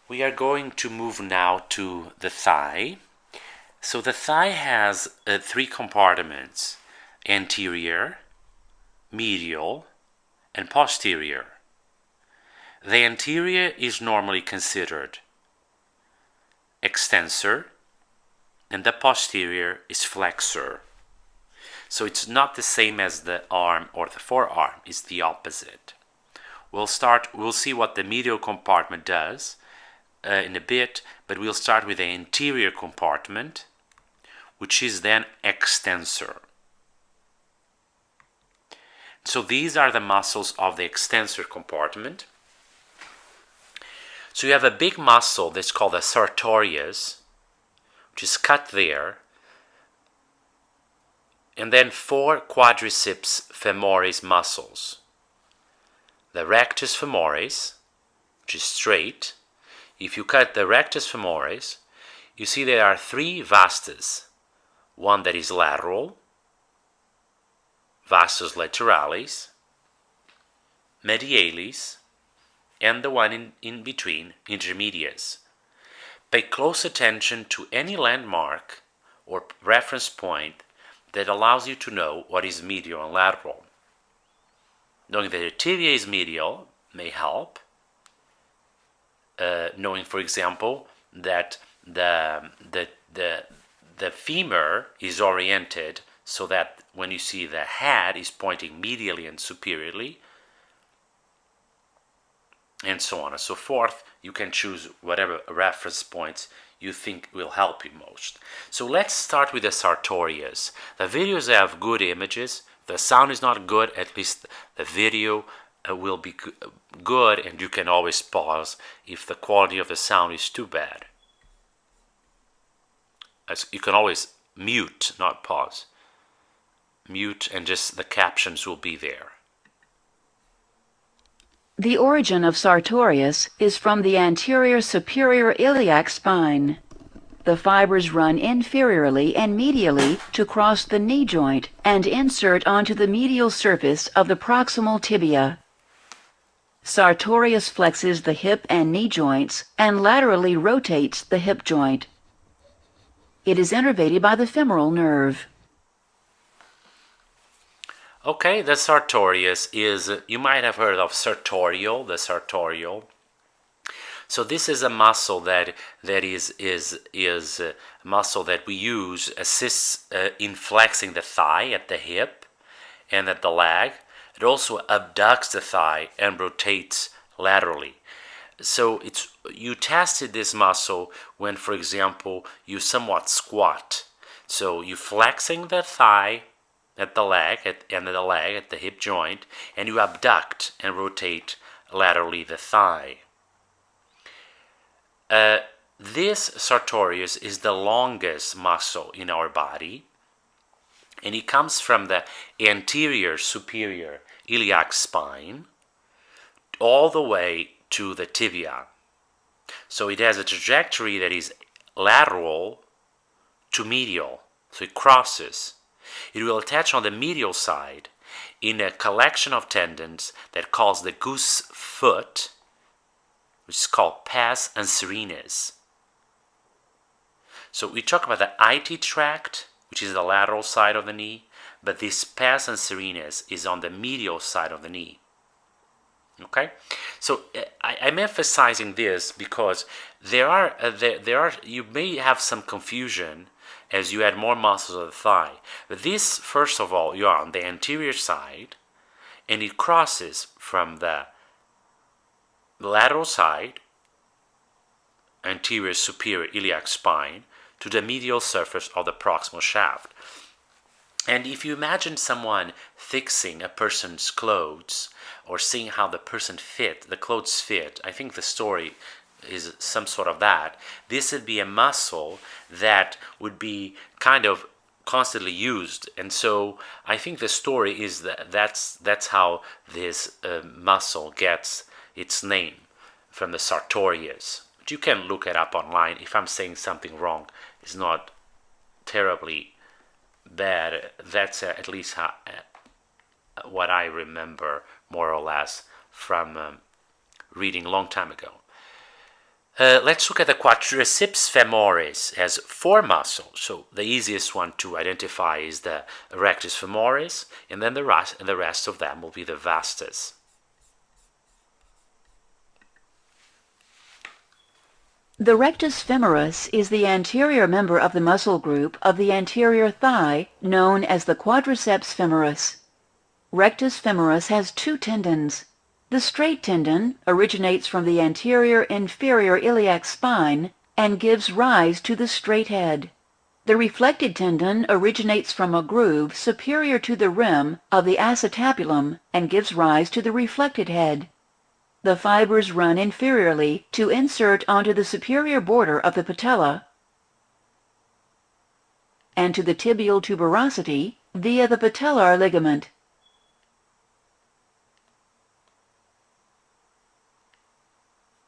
We are going to move now to the thigh. So the thigh has three compartments: anterior, medial, and posterior. The anterior is normally considered extensor, and the posterior is flexor. So it's not the same as the arm or the forearm, it's the opposite. We'll see what the medial compartment does in a bit, but we'll start with the anterior compartment, which is then extensor. So these are the muscles of the extensor compartment. So you have a big muscle that's called the sartorius, which is cut there, and then four quadriceps femoris muscles. The rectus femoris, which is straight. If you cut the rectus femoris, you see there are three vastus. One that is lateral, vastus lateralis, medialis, and the one in between, intermedius. Pay close attention to any landmark or reference point that allows you to know what is medial and lateral. Knowing that the tibia is medial may help. Knowing, for example, that the femur is oriented so that when you see the head is pointing medially and superiorly, and so on and so forth. You can choose whatever reference points you think will help you most. So let's start with the sartorius. The videos have good images. The sound is not good, at least the video will be good, and you can always pause if the quality of the sound is too bad. You can always mute, not pause. Mute, and just the captions will be there. The origin of sartorius is from the anterior superior iliac spine. The fibers run inferiorly and medially to cross the knee joint and insert onto the medial surface of the proximal tibia. Sartorius flexes the hip and knee joints and laterally rotates the hip joint. It is innervated by the femoral nerve. Okay, the sartorius is, you might have heard of sartorial, the sartorial. So this is a muscle that is a muscle that we use, assists in flexing the thigh at the hip and at the leg. It also abducts the thigh and rotates laterally. So you tested this muscle when, for example, you somewhat squat. So you flexing the thigh at the leg, at the hip joint, and you abduct and rotate laterally the thigh. This sartorius is the longest muscle in our body, and it comes from the anterior superior iliac spine all the way to the tibia. So it has a trajectory that is lateral to medial, so it crosses. It will attach on the medial side in a collection of tendons that calls the goose foot, which is called pes anserinus. So we talk about the IT tract, which is the lateral side of the knee, but this pes anserinus is on the medial side of the knee. Okay, so I'm emphasizing this because you may have some confusion as you add more muscles of the thigh. But this, first of all, you're on the anterior side, and it crosses from the lateral side, anterior superior iliac spine, to the medial surface of the proximal shaft. And if you imagine someone fixing a person's clothes or seeing how the clothes fit, I think the story is some sort of that. This would be a muscle that would be kind of constantly used, and so I think the story is that's how this muscle gets its name, from the sartorius. But you can look it up online. If I'm saying something wrong, it's not terribly bad. That's at least what I remember more or less from reading a long time ago. Let's look at the quadriceps femoris. It has 4 muscles. So the easiest one to identify is the rectus femoris, and then the rest of them will be the vastus. The rectus femoris is the anterior member of the muscle group of the anterior thigh, known as the quadriceps femoris. Rectus femoris has 2 tendons. The straight tendon originates from the anterior inferior iliac spine and gives rise to the straight head. The reflected tendon originates from a groove superior to the rim of the acetabulum and gives rise to the reflected head. The fibers run inferiorly to insert onto the superior border of the patella and to the tibial tuberosity via the patellar ligament.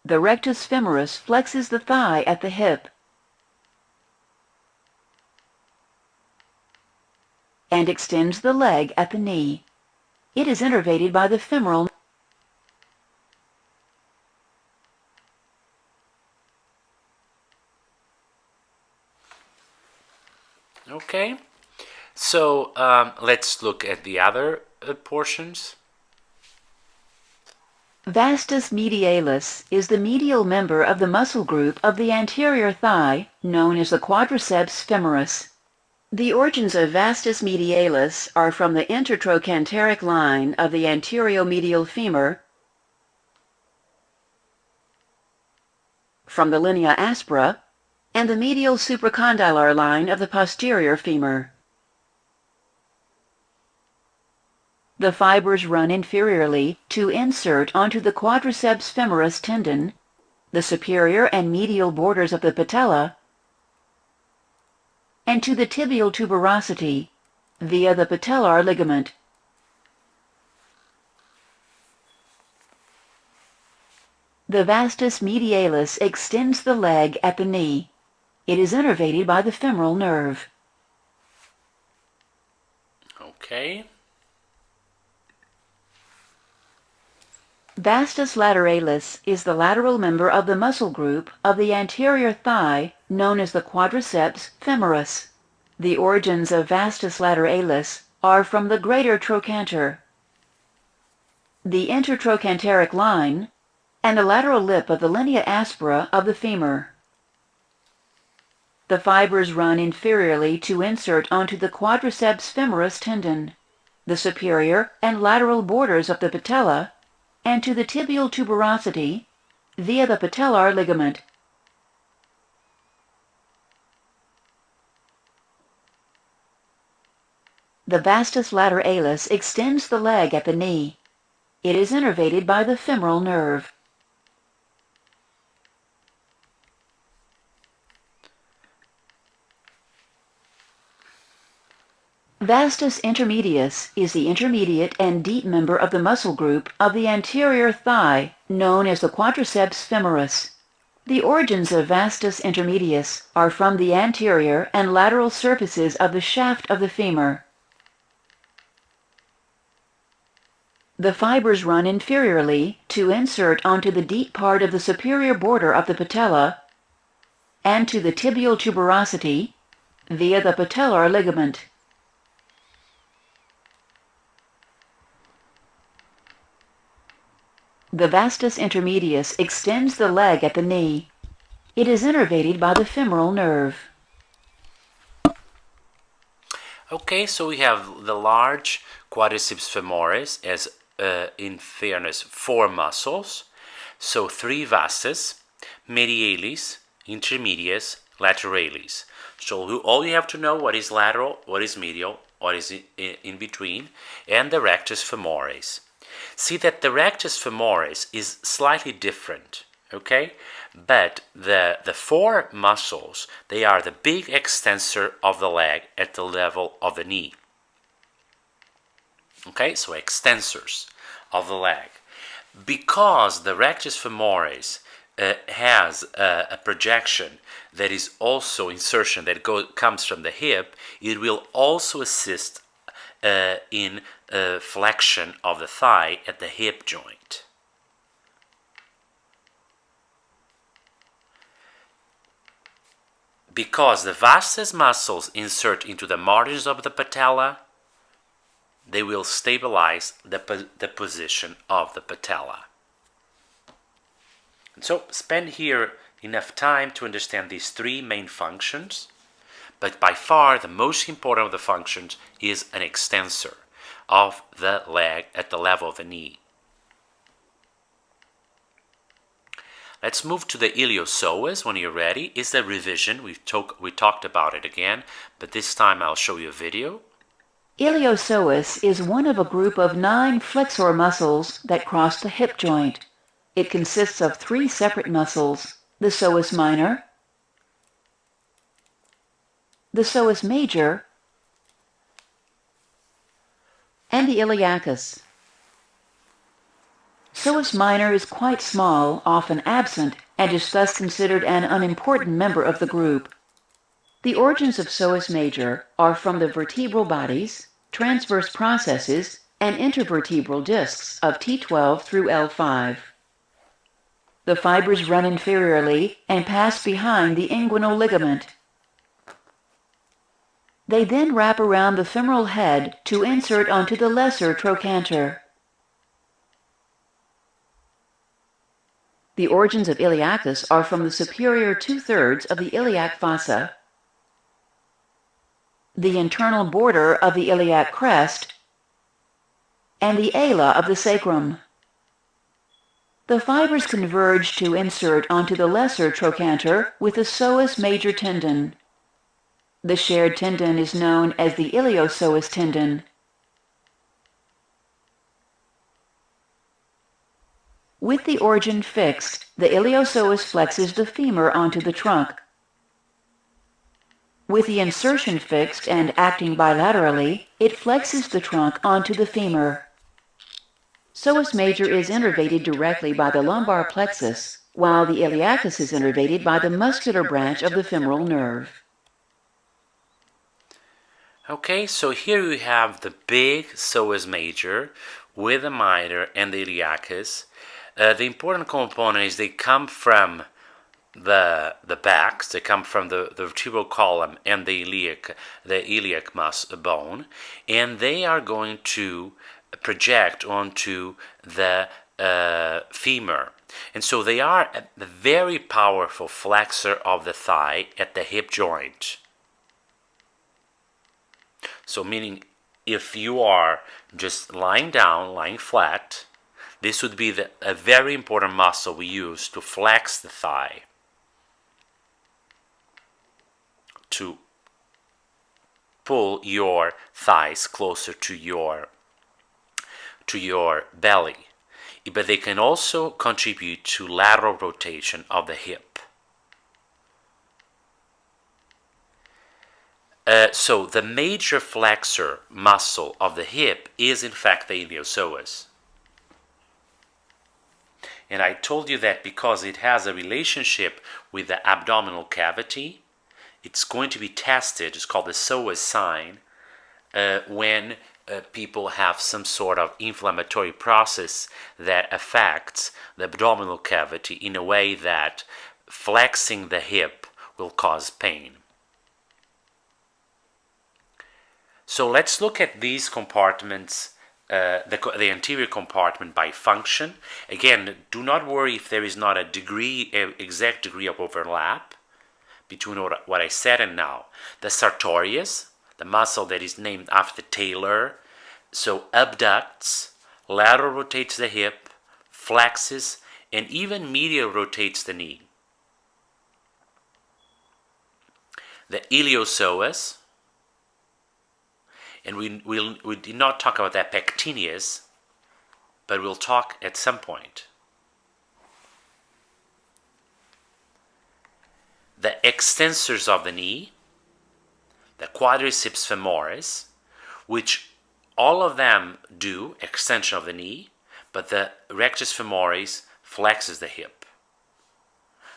The rectus femoris flexes the thigh at the hip and extends the leg at the knee. It is innervated by the femoral. Okay, so let's look at the other portions. Vastus medialis is the medial member of the muscle group of the anterior thigh, known as the quadriceps femoris. The origins of vastus medialis are from the intertrochanteric line of the anterior-medial femur, from the linea aspera, and the medial supracondylar line of the posterior femur. The fibers run inferiorly to insert onto the quadriceps femoris tendon, the superior and medial borders of the patella, and to the tibial tuberosity via the patellar ligament. The vastus medialis extends the leg at the knee. It is innervated by the femoral nerve. Okay. Vastus lateralis is the lateral member of the muscle group of the anterior thigh known as the quadriceps femoris. The origins of vastus lateralis are from the greater trochanter, the intertrochanteric line, and the lateral lip of the linea aspera of the femur. The fibers run inferiorly to insert onto the quadriceps femoris tendon, the superior and lateral borders of the patella, and to the tibial tuberosity via the patellar ligament. The vastus lateralis extends the leg at the knee. It is innervated by the femoral nerve. Vastus intermedius is the intermediate and deep member of the muscle group of the anterior thigh known as the quadriceps femoris. The origins of vastus intermedius are from the anterior and lateral surfaces of the shaft of the femur. The fibers run inferiorly to insert onto the deep part of the superior border of the patella and to the tibial tuberosity via the patellar ligament. The vastus intermedius extends the leg at the knee. It is innervated by the femoral nerve. Okay, so we have the large quadriceps femoris as, in fairness, 4 muscles. So 3 vastus, medialis, intermedius, lateralis. So all you have to know what is lateral, what is medial, what is in between, and the rectus femoris. See that the rectus femoris is slightly different, okay? But the 4 muscles, they are the big extensor of the leg at the level of the knee. Okay, so extensors of the leg. Because the rectus femoris has a projection that is also insertion that comes from the hip, it will also assist in flexion of the thigh at the hip joint. because the vastus muscles insert into the margins of the patella, they will stabilize the position of the patella. And so spend here enough time to understand these three main functions, but by far the most important of the functions is an extensor of the leg at the level of the knee. Let's move to the iliopsoas when you're ready. It's a revision. We talked about it again, but this time I'll show you a video. Iliopsoas is one of a group of 9 flexor muscles that cross the hip joint. It consists of 3 separate muscles, the psoas minor, the psoas major, and the iliacus. Psoas minor is quite small, often absent, and is thus considered an unimportant member of the group. The origins of psoas major are from the vertebral bodies, transverse processes, and intervertebral discs of T12 through L5. The fibers run inferiorly and pass behind the inguinal ligament. They then wrap around the femoral head to insert onto the lesser trochanter. The origins of iliacus are from the superior 2/3 of the iliac fossa, the internal border of the iliac crest, and the ala of the sacrum. The fibers converge to insert onto the lesser trochanter with the psoas major tendon. The shared tendon is known as the iliopsoas tendon. With the origin fixed, the iliopsoas flexes the femur onto the trunk. With the insertion fixed and acting bilaterally, it flexes the trunk onto the femur. Psoas major is innervated directly by the lumbar plexus, while the iliacus is innervated by the muscular branch of the femoral nerve. Okay, so here we have the big psoas major with the minor and the iliacus. The important component is they come from the backs, they come from the vertebral column and the iliac bone, and they are going to project onto the femur. And so they are a very powerful flexor of the thigh at the hip joint. So meaning if you are just lying down, lying flat, this would be a very important muscle we use to flex the thigh, to pull your thighs closer to your belly. But they can also contribute to lateral rotation of the hip. So the major flexor muscle of the hip is in fact the iliopsoas. And I told you that because it has a relationship with the abdominal cavity, it's going to be tested, it's called the psoas sign, when people have some sort of inflammatory process that affects the abdominal cavity in a way that flexing the hip will cause pain. So let's look at these compartments, the anterior compartment by function. Again, do not worry if there is not a exact degree of overlap between what I said and now. The sartorius, the muscle that is named after Taylor, so abducts, lateral rotates the hip, flexes, and even medial rotates the knee. The iliopsoas, and we did not talk about that pectineus, but we'll talk at some point. The extensors of the knee, the quadriceps femoris, which all of them do extension of the knee, but the rectus femoris flexes the hip.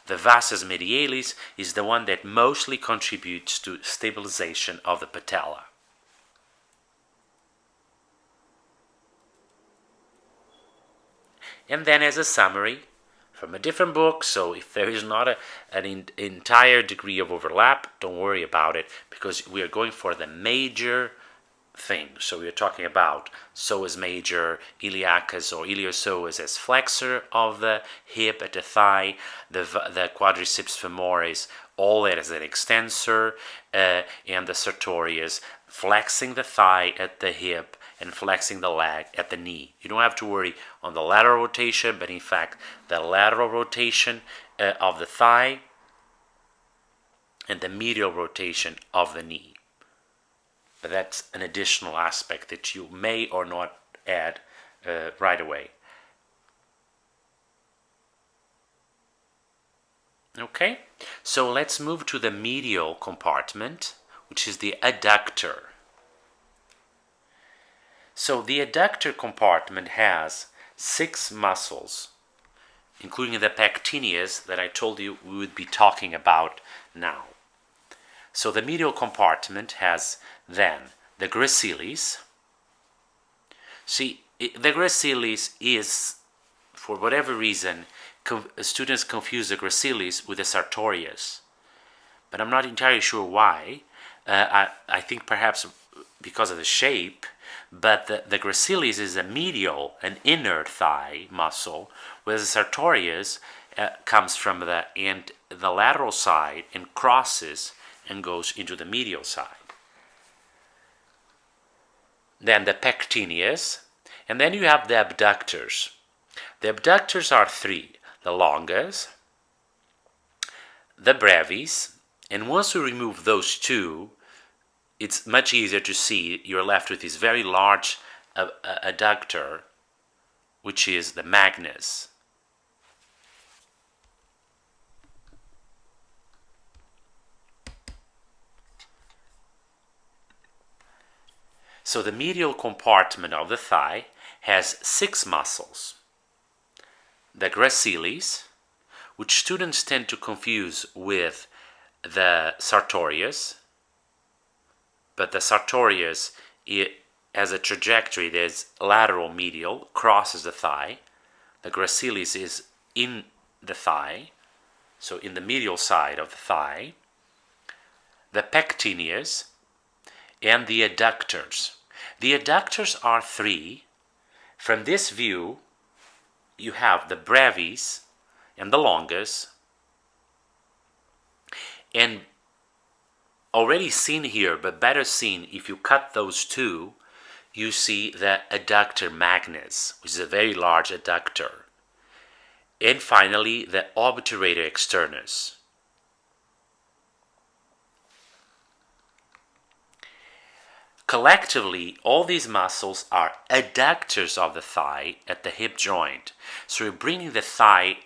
The vastus medialis is the one that mostly contributes to stabilization of the patella. And then as a summary, from a different book, so if there is not an entire degree of overlap, don't worry about it, because we are going for the major thing. So we are talking about psoas major, iliacus or iliopsoas as flexor of the hip at the thigh, the quadriceps femoris all as an extensor, and the sartorius flexing the thigh at the hip and flexing the leg at the knee. You don't have to worry on the lateral rotation, but in fact the lateral rotation of the thigh and the medial rotation of the knee. But that's an additional aspect that you may or not add right away. Okay, so let's move to the medial compartment, which is the adductor. So the adductor compartment has 6 muscles, including the pectineus that I told you we would be talking about now. So the medial compartment has then the gracilis. See, the gracilis is, for whatever reason, students confuse the gracilis with the sartorius, but I'm not entirely sure why. I think perhaps because of the shape, but the gracilis is a medial, an inner thigh muscle, whereas the sartorius comes from the lateral side and crosses and goes into the medial side. Then the pectineus, and then you have the abductors. The abductors are 3. The longus, the brevis, and once you remove those 2, it's much easier to see. You're left with this very large adductor, which is the magnus. So the medial compartment of the thigh has 6 muscles. The gracilis, which students tend to confuse with the sartorius, but the sartorius has a trajectory that is lateral medial, crosses the thigh. The gracilis is in the thigh, so in the medial side of the thigh. The pectineus and the adductors. The adductors are 3. From this view, you have the brevis and the longus, and already seen here, but better seen if you cut those 2, you see the adductor magnus, which is a very large adductor, and finally the obturator externus. Collectively, all these muscles are adductors of the thigh at the hip joint. So you're bringing the thigh,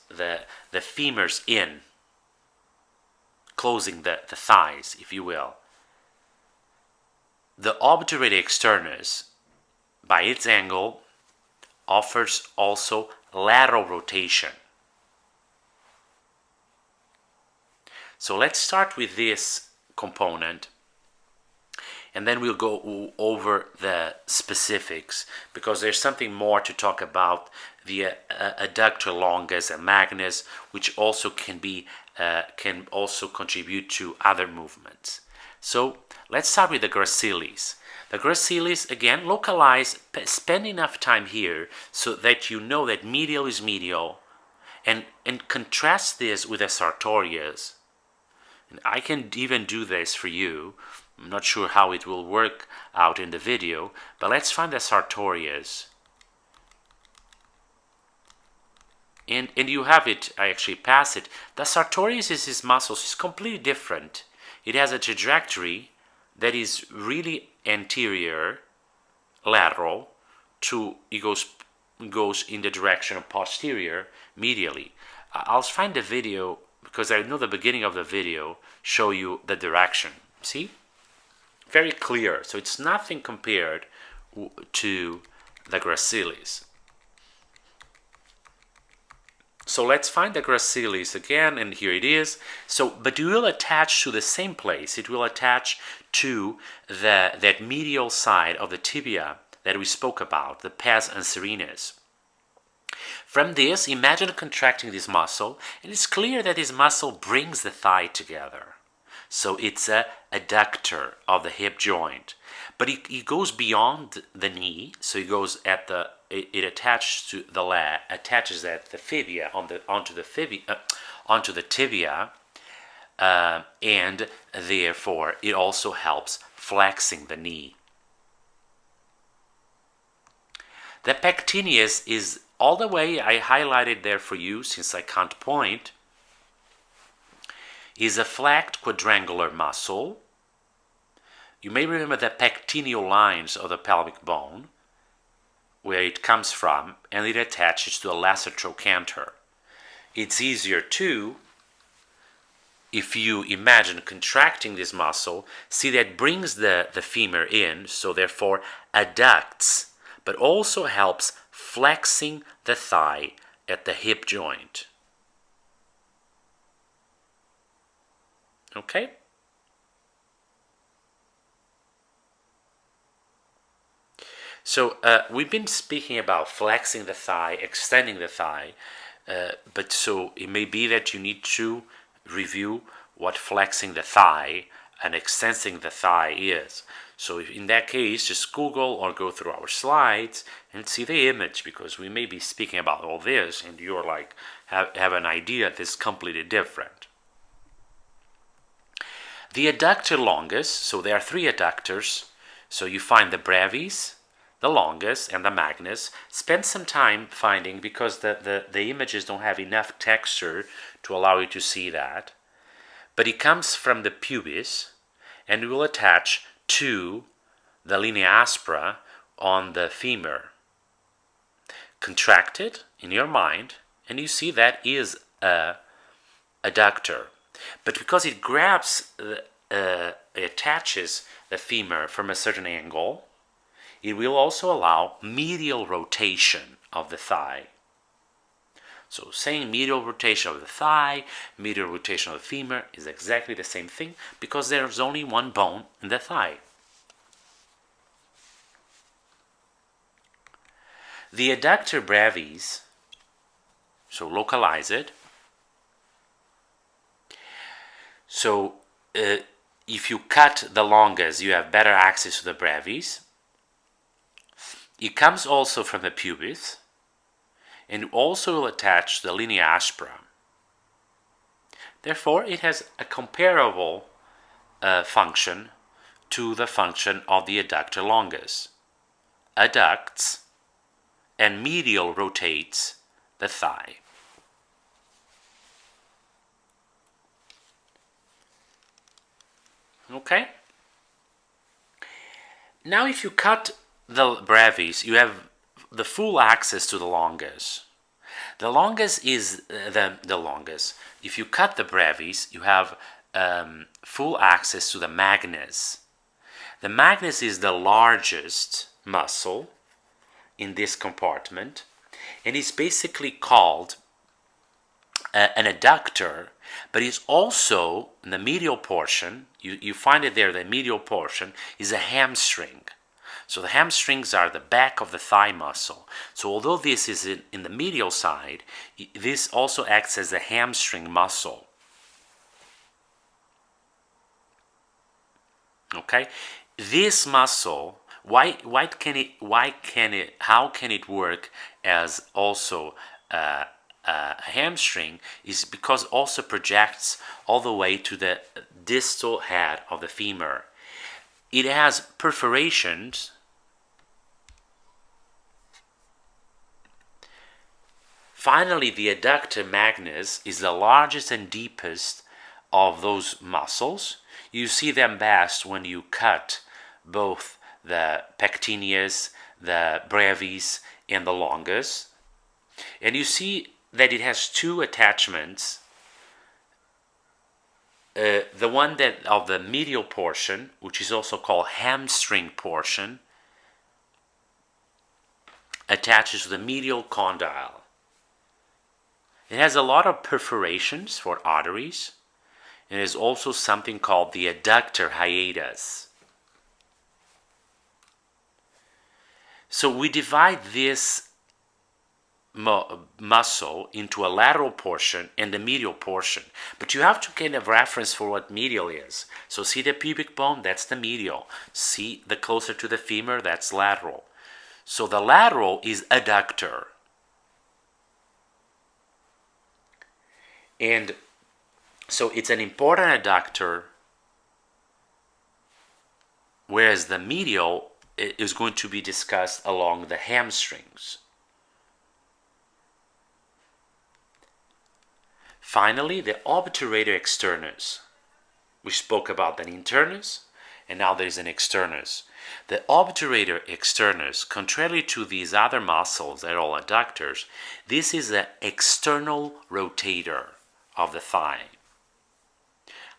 the femurs in, closing the thighs, if you will. The obturator externus, by its angle, offers also lateral rotation. So let's start with this component, and then we'll go over the specifics, because there's something more to talk about the adductor longus and magnus, which also can also contribute to other movements. So let's start with the gracilis. The gracilis, again, localize, spend enough time here so that you know that medial is medial, and contrast this with the sartorius. And I can even do this for you. I'm not sure how it will work out in the video, but let's find the sartorius. And you have it, I actually pass it. The sartorius is this muscle, it's completely different. It has a trajectory that is really anterior, lateral, it goes in the direction of posterior, medially. I'll find the video, because I know the beginning of the video show you the direction. See? Very clear. So it's nothing compared to the gracilis. So let's find the gracilis again, and here it is. So, but it will attach to the same place. It will attach to that medial side of the tibia that we spoke about, the pes anserinus. From this, imagine contracting this muscle, and it's clear that this muscle brings the thigh together. So it's a adductor of the hip joint. But it goes beyond the knee, so it goes at the, it attaches to the leg, attaches at the fibia, onto the tibia, and therefore it also helps flexing the knee. The pectineus is all the way, I highlighted there for you since I can't point, is a flat quadrangular muscle. You may remember the pectineal lines of the pelvic bone, where it comes from, and it attaches to a lesser trochanter. It's easier too, if you imagine contracting this muscle, see that brings the femur in, so therefore adducts, but also helps flexing the thigh at the hip joint. Okay? So we've been speaking about flexing the thigh, extending the thigh, but so it may be that you need to review what flexing the thigh and extending the thigh is. So in that case, just Google or go through our slides and see the image, because we may be speaking about all this and you're like, have an idea that's completely different. The adductor longus, so there are three adductors. So you find the brevis, the longus, and the magnus. Spend some time finding, because the images don't have enough texture to allow you to see that. But it comes from the pubis and will attach to the linea aspera on the femur. Contract it in your mind, and you see that is a adductor. But because it grabs, it attaches the femur from a certain angle, it will also allow medial rotation of the thigh. So saying medial rotation of the thigh, medial rotation of the femur is exactly the same thing, because there's only one bone in the thigh. The adductor brevis, so localize it. So if you cut the longus, you have better access to the brevis. It comes also from the pubis, and also will attach the linea aspera. Therefore, it has a comparable function to the function of the adductor longus. Adducts and medial rotates the thigh. Okay? Now if you cut the brevis, you have the full access to the longus. The longus is the longus. If you cut the brevis, you have full access to the magnus. The magnus is the largest muscle in this compartment, and it's basically called an adductor, but it's also in the medial portion. You find it there. The medial portion is a hamstring. So the hamstrings are the back of the thigh muscle. So although this is in the medial side, this also acts as a hamstring muscle. Okay, this muscle, how can it work as also a hamstring, is because it also projects all the way to the distal head of the femur. It has perforations. Finally, the adductor magnus is the largest and deepest of those muscles. You see them best when you cut both the pectineus, the brevis, and the longus. And you see that it has two attachments. The one that of the medial portion, which is also called hamstring portion, attaches to the medial condyle. It has a lot of perforations for arteries, and there's also something called the adductor hiatus. So we divide this muscle into a lateral portion and the medial portion. But you have to kind of reference for what medial is. So see the pubic bone, that's the medial. See the closer to the femur, that's lateral. So the lateral is adductor. And so it's an important adductor, whereas the medial is going to be discussed along the hamstrings. Finally, the obturator externus. We spoke about an internus, and now there's an externus. The obturator externus, contrary to these other muscles that are all adductors, this is an external rotator of the thigh.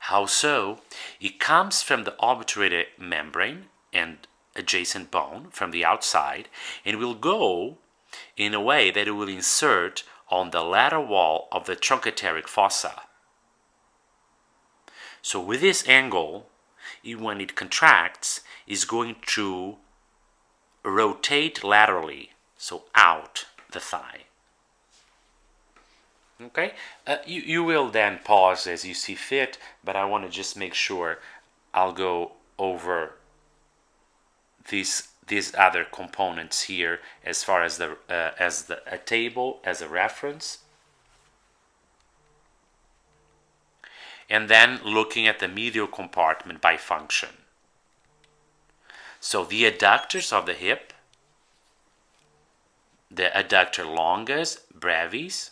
How so? It comes from the obturator membrane and adjacent bone from the outside, and will go in a way that it will insert on the lateral wall of the trochanteric fossa. So with this angle, when it contracts, is going to rotate laterally, so out the thigh. Okay, you will then pause as you see fit, but I want to just make sure I'll go over these other components here as far as a table as a reference, and then looking at the medial compartment by function. So the adductors of the hip, the adductor longus, brevis,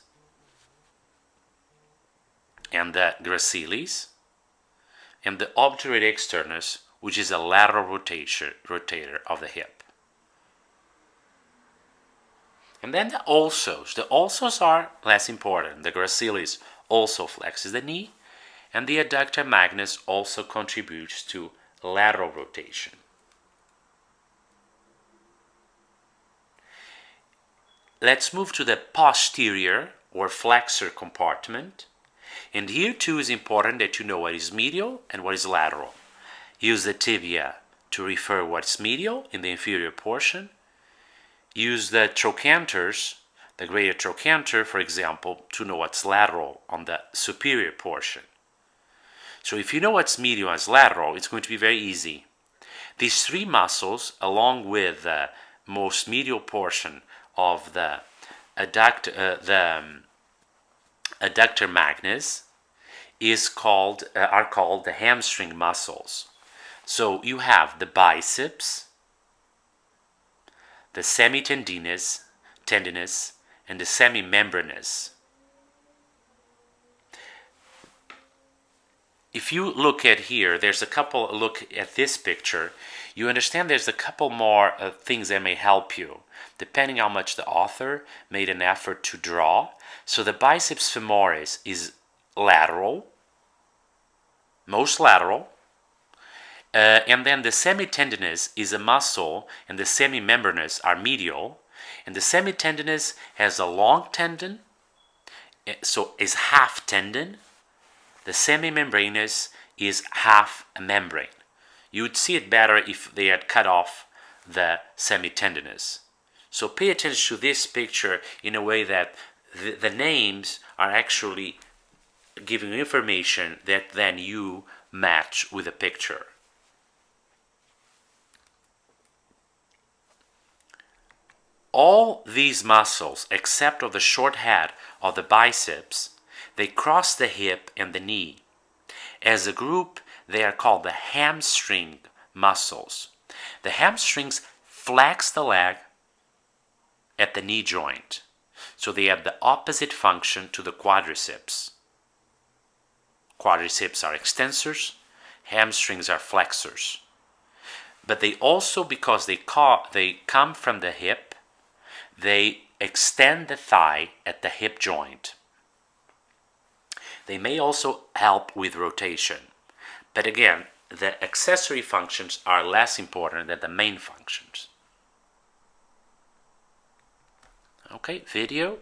and the gracilis, and the obturator externus, which is a lateral rotator of the hip. And then the ulcus. The ulcus are less important. The gracilis also flexes the knee, and the adductor magnus also contributes to lateral rotation. Let's move to the posterior or flexor compartment. And here too is important that you know what is medial and what is lateral. Use the tibia to refer what's medial in the inferior portion. Use the trochanters, the greater trochanter, for example, to know what's lateral on the superior portion. So if you know what's medial as lateral, it's going to be very easy. These three muscles, along with the most medial portion of the adductor magnus, are called the hamstring muscles. So you have the biceps, the semitendinous, and the semimembranous. If you look at here, look at this picture, you understand there's a couple more things that may help you, depending how much the author made an effort to draw. So the biceps femoris is lateral, most lateral, and then the semitendinous is a muscle, and the semimembranous are medial, and the semitendinous has a long tendon, so is half tendon. The semimembranous is half a membrane. You would see it better if they had cut off the semitendinous. So pay attention to this picture in a way that the names are actually giving information that then you match with the picture. All these muscles, except of the short head of the biceps, they cross the hip and the knee. As a group, they are called the hamstring muscles. The hamstrings flex the leg at the knee joint, so they have the opposite function to the quadriceps. Quadriceps are extensors, hamstrings are flexors. But they also, because they come from the hip, they extend the thigh at the hip joint. They may also help with rotation. But again, the accessory functions are less important than the main functions. Okay, video.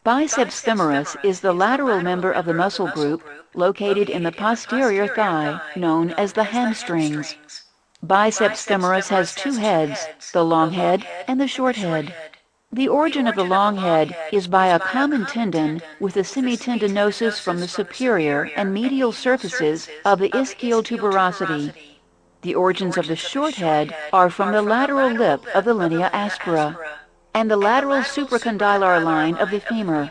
Biceps femoris is the lateral member of the muscle group located in the posterior thigh, known as the hamstrings. Biceps femoris has two heads, the long head and the short head. The origin of the long head is by a common tendon with a semitendinosus from the superior and medial surfaces of the ischial tuberosity. The origins of the short head are from the lateral lip of the linea aspera and the lateral supracondylar line of the femur.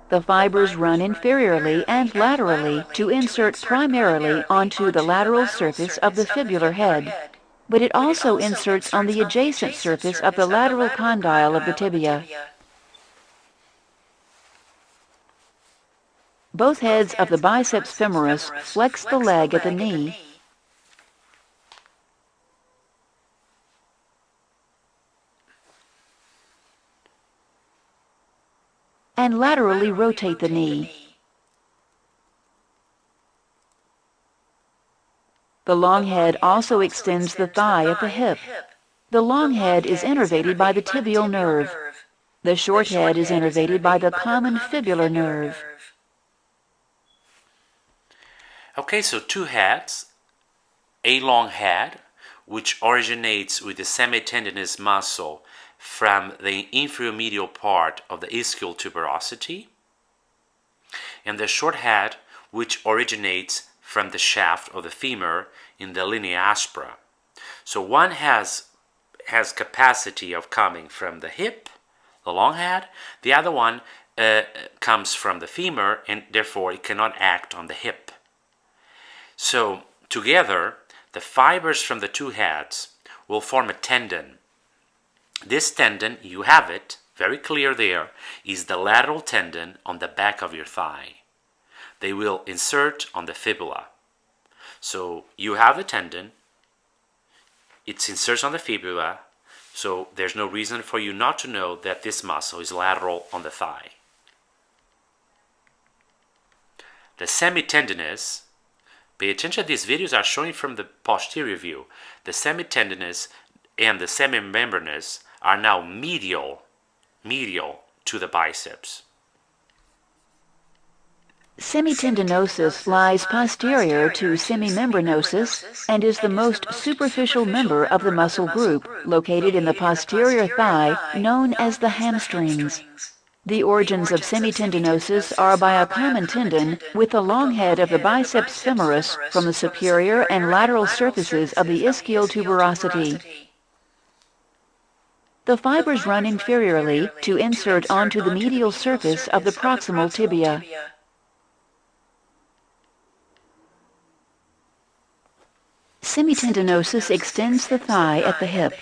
The fibers run inferiorly and laterally to insert primarily onto the lateral surface of the fibular head, but it also inserts on the adjacent surface of the lateral condyle of the tibia. Both heads of the biceps femoris flex the leg at the knee and laterally rotate the knee. The long head also extends the thigh at the hip. The long head is innervated by the tibial nerve. The short head is innervated by the common fibular nerve. Okay, so two heads, a long head, which originates with the semitendinous muscle from the inferior medial part of the ischial tuberosity, and the short head, which originates from the shaft of the femur in the linea aspera. So one has capacity of coming from the hip, the long head. The other one comes from the femur, and therefore it cannot act on the hip. So together, the fibers from the two heads will form a tendon. This tendon, you have it, very clear there, is the lateral tendon on the back of your thigh. They will insert on the fibula. So you have the tendon, it inserts on the fibula, so there's no reason for you not to know that this muscle is lateral on the thigh. The semitendinous, pay attention, these videos are showing from the posterior view. The semitendinous and the semimembranous are now medial to the biceps. Semitendinosus lies posterior to semimembranosus and is the most superficial member of the muscle group, located in the posterior thigh, known as the hamstrings. The origins of semitendinosus are by a common tendon with the long head of the biceps femoris from the superior and lateral surfaces of the ischial tuberosity. The fibers run inferiorly to insert onto the medial surface of the proximal tibia. Semitendinosus extends the thigh at the hip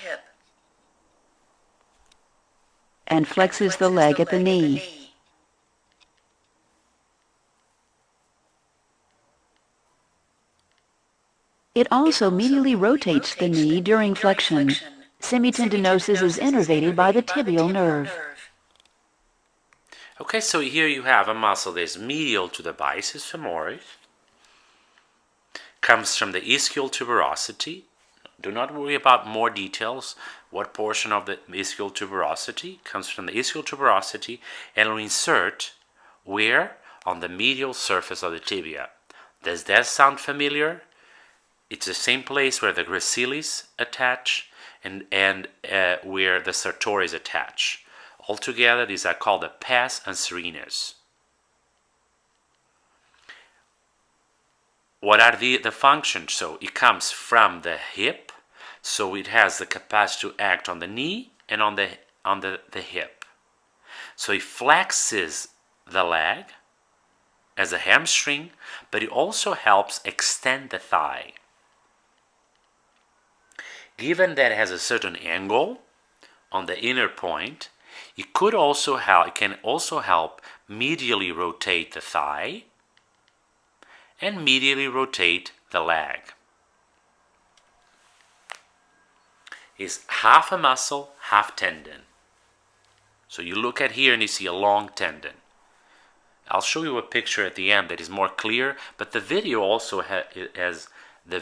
and flexes the leg at the knee. It also medially rotates the knee during flexion. Semitendinosus is innervated by the tibial nerve. Okay, so here you have a muscle that is medial to the biceps femoris, comes from the ischial tuberosity. Do not worry about more details. What portion of the ischial tuberosity comes from the ischial tuberosity, and will insert where? On the medial surface of the tibia. Does that sound familiar? It's the same place where the gracilis attach and where the sartorius attach. Altogether, these are called the pes anserinus. What are the functions? So it comes from the hip, so it has the capacity to act on the knee and on the hip. So it flexes the leg as a hamstring, but it also helps extend the thigh. Given that it has a certain angle on the inner point, it can also help medially rotate the thigh and medially rotate the leg. It's half a muscle, half tendon. So you look at here and you see a long tendon. I'll show you a picture at the end that is more clear, but the video also has the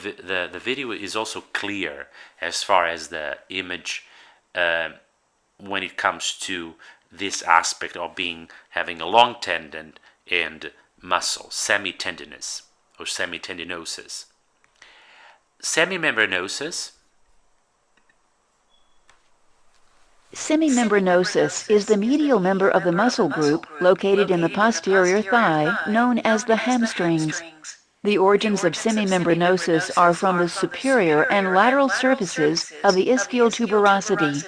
video is also clear as far as the image when it comes to this aspect of having a long tendon and muscle, semitendinous or semitendinosus. Semimembranosus Semimembranosus is the medial member of the muscle group located in the posterior thigh, known as the hamstrings. The origins of semimembranosus are from the superior and lateral surfaces of the ischial tuberosity.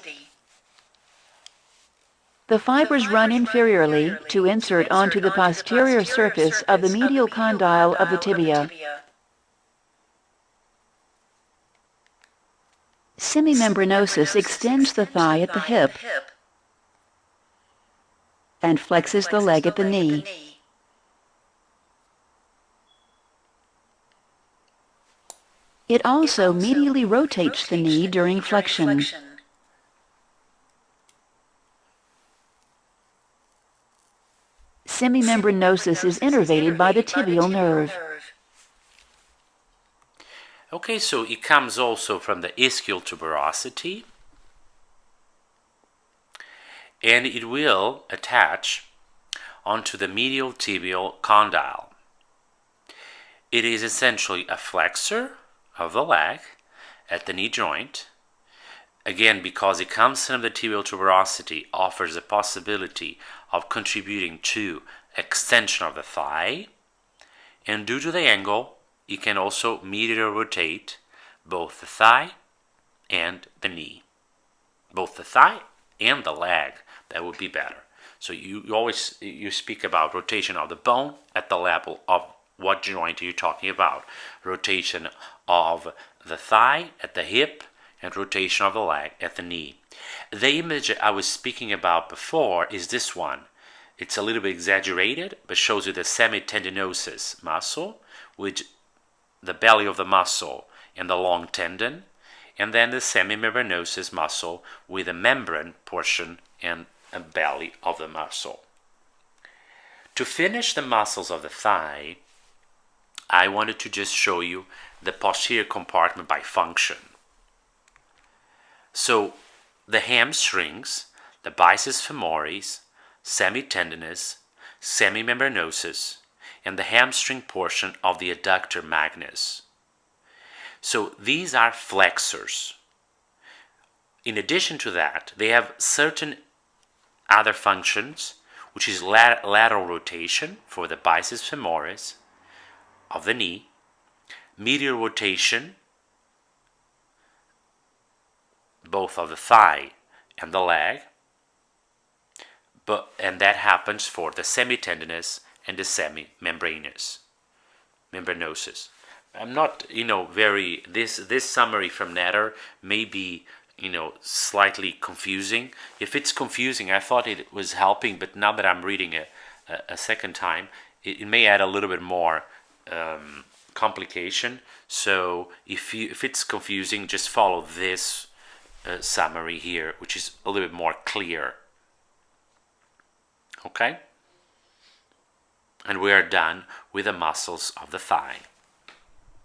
The fibers run inferiorly to insert onto the posterior surface of the medial condyle of the tibia. Semimembranosus extends the thigh at the hip and flexes the leg at the knee. It also medially rotates the knee during flexion. Semimembranosus is innervated by the tibial nerve. Okay, so it comes also from the ischial tuberosity, and it will attach onto the medial tibial condyle. It is essentially a flexor of the leg at the knee joint. Again, because it comes from the tibial tuberosity, offers the possibility of contributing to extension of the thigh, and due to the angle, it can also medially rotate both the thigh and the knee. Both the thigh and the leg, that would be better. So you always speak about rotation of the bone at the level of what joint are you talking about. Rotation of the thigh at the hip and rotation of the leg at the knee. The image I was speaking about before is this one. It's a little bit exaggerated, but shows you the semitendinosus muscle, which the belly of the muscle and the long tendon, and then the semimembranosus muscle with the membrane portion and a belly of the muscle. To finish the muscles of the thigh, I wanted to just show you the posterior compartment by function. So the hamstrings, the biceps femoris, semitendinous, semimembranosus, and the hamstring portion of the adductor magnus. So these are flexors. In addition to that, they have certain other functions, which is lateral rotation for the biceps femoris of the knee, medial rotation both of the thigh and the leg, and that happens for the semitendinous and the semimembranosus. I'm not, this summary from Natter may be, slightly confusing. If it's confusing, I thought it was helping, but now that I'm reading it a second time, it may add a little bit more complication. So if it's confusing, just follow this summary here, which is a little bit more clear. Okay? And we are done with the muscles of the thigh.